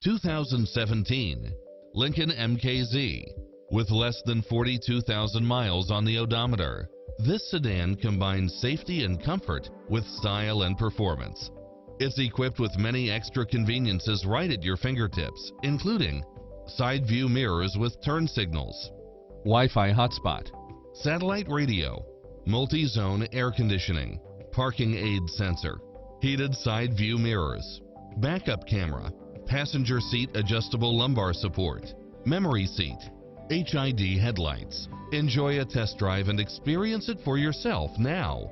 2017 Lincoln MKZ. With less than 42,000 miles on the odometer, this sedan combines safety and comfort with style and performance. It's equipped with many extra conveniences right at your fingertips, including side view mirrors with turn signals, Wi-Fi hotspot, satellite radio, multi-zone air conditioning, parking aid sensor, heated side view mirrors, backup camera, passenger seat adjustable lumbar support, memory seat, HID headlights. Enjoy a test drive and experience it for yourself now.